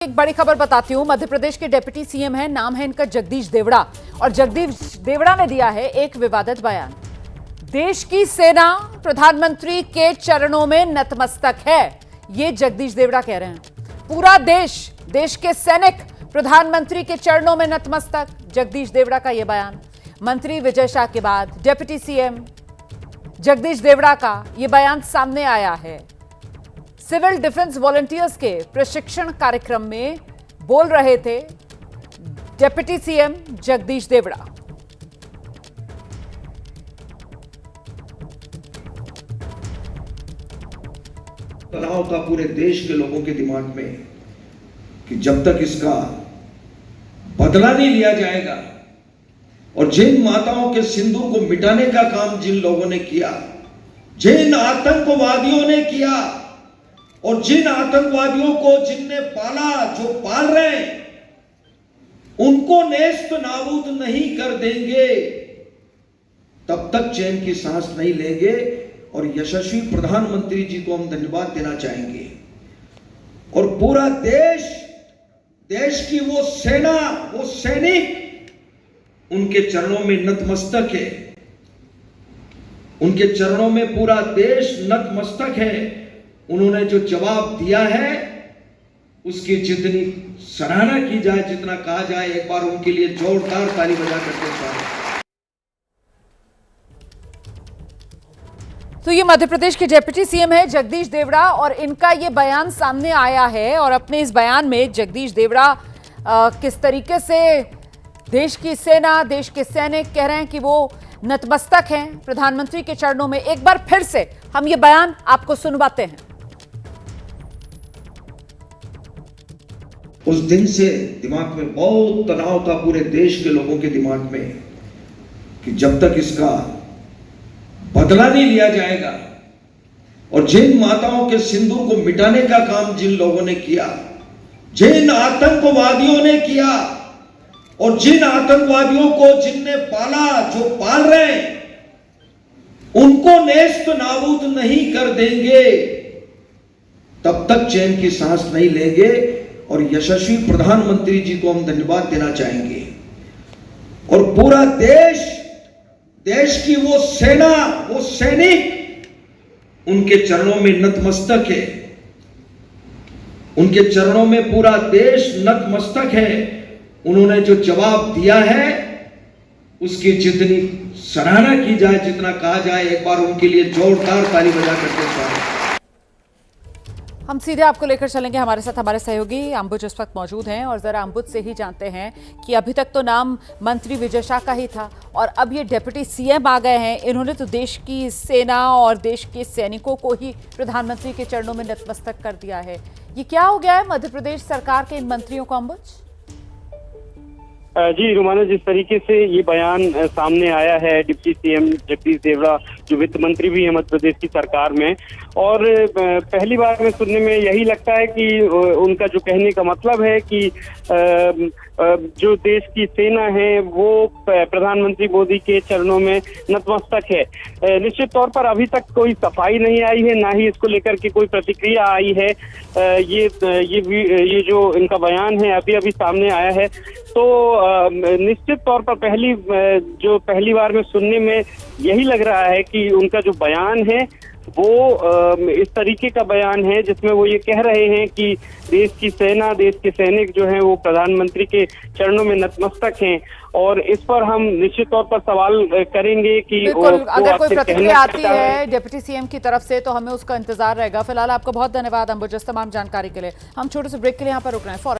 एक बड़ी खबर बताती हूं। मध्य प्रदेश के डिप्टी सीएम हैं, नाम है इनका जगदीश देवड़ा। और जगदीश देवड़ा ने दिया है एक विवादित बयान। देश की सेना प्रधानमंत्री के चरणों में नतमस्तक है, ये जगदीश देवड़ा कह रहे हैं। पूरा देश के सैनिक प्रधानमंत्री के चरणों में नतमस्तक, जगदीश देवड़ा का यह बयान। मंत्री विजय शाह के बाद डिप्टी सीएम जगदीश देवड़ा का यह बयान सामने आया है। सिविल डिफेंस वॉलंटियर्स के प्रशिक्षण कार्यक्रम में बोल रहे थे डिप्टी सीएम जगदीश देवड़ा। तनाव था पूरे देश के लोगों के दिमाग में कि जब तक इसका बदला नहीं लिया जाएगा और जिन माताओं के सिंदूर को मिटाने का काम जिन लोगों ने किया, जिन आतंकवादियों ने किया और जिन आतंकवादियों को जिनने पाला, जो पाल रहे हैं, उनको नेस्त नाबूद नहीं कर देंगे तब तक चैन की सांस नहीं लेंगे। और यशस्वी प्रधानमंत्री जी को हम धन्यवाद देना चाहेंगे। और पूरा देश की वो सेना, वो सैनिक उनके चरणों में नतमस्तक है। उनके चरणों में पूरा देश नतमस्तक है। उन्होंने जो जवाब दिया है उसकी जितनी सराहना की जाए, जितना कहा जाए, एक बार उनके लिए जोरदार ताली बजा करके स्वागत। तो ये मध्य प्रदेश के डिप्टी सीएम है जगदीश देवड़ा और इनका ये बयान सामने आया है। और अपने इस बयान में जगदीश देवड़ा किस तरीके से देश की सेना, देश के सैनिक कह रहे हैं कि वो नतमस्तक हैं प्रधानमंत्री के चरणों में। एक बार फिर से हम ये बयान आपको सुनवाते हैं। उस दिन से दिमाग में बहुत तनाव था पूरे देश के लोगों के दिमाग में कि जब तक इसका बदला नहीं लिया जाएगा और जिन माताओं के सिंदूर को मिटाने का काम जिन लोगों ने किया, जिन आतंकवादियों ने किया और जिन आतंकवादियों को जिनने पाला, जो पाल रहे हैं, उनको नेस्त नाबूद नहीं कर देंगे तब तक चैन की सांस नहीं लेंगे। और यशस्वी प्रधानमंत्री जी को हम धन्यवाद देना चाहेंगे। और पूरा देश की वो सेना, वो सैनिक उनके चरणों में नतमस्तक है। उनके चरणों में पूरा देश नतमस्तक है। उन्होंने जो जवाब दिया है उसकी जितनी सराहना की जाए, जितना कहा जाए, एक बार उनके लिए जोरदार ताली बजा करके स्वागत। हम सीधे आपको लेकर चलेंगे। हमारे साथ हमारे सहयोगी अंबुज इस वक्त मौजूद हैं और जरा अंबुज से ही जानते हैं कि अभी तक तो नाम मंत्री विजय शाह का ही था और अब ये डिप्टी सीएम आ गए हैं। इन्होंने तो देश की सेना और देश के सैनिकों को ही प्रधानमंत्री के चरणों में नतमस्तक कर दिया है। ये क्या हो गया है मध्य प्रदेश सरकार के इन मंत्रियों को अंबुज? जी रुमाना, जिस तरीके से ये बयान सामने आया है डिप्टी सीएम जगदीश देवड़ा, जो वित्त मंत्री भी है मध्य प्रदेश की सरकार में, और पहली बार में सुनने में यही लगता है कि उनका जो कहने का मतलब है कि जो देश की सेना है वो प्रधानमंत्री मोदी के चरणों में नतमस्तक है। निश्चित तौर पर अभी तक कोई सफाई नहीं आई है, ना ही इसको लेकर के कोई प्रतिक्रिया आई है। ये जो इनका बयान है अभी अभी सामने आया है, तो निश्चित तौर पर पहली बार में सुनने में यही लग रहा है कि उनका जो बयान है वो इस तरीके का बयान है जिसमें वो ये कह रहे हैं कि देश की सेना, देश के सैनिक जो हैं वो प्रधानमंत्री के चरणों में नतमस्तक हैं। और इस पर हम निश्चित तौर पर सवाल करेंगे कि अगर कोई प्रतिक्रिया आती है डिप्टी सीएम की तरफ से तो हमें उसका इंतजार रहेगा। फिलहाल आपको बहुत धन्यवाद अंबुज इस तमाम जानकारी के लिए। हम छोटे से ब्रेक के लिए यहाँ पर रुक रहे हैं।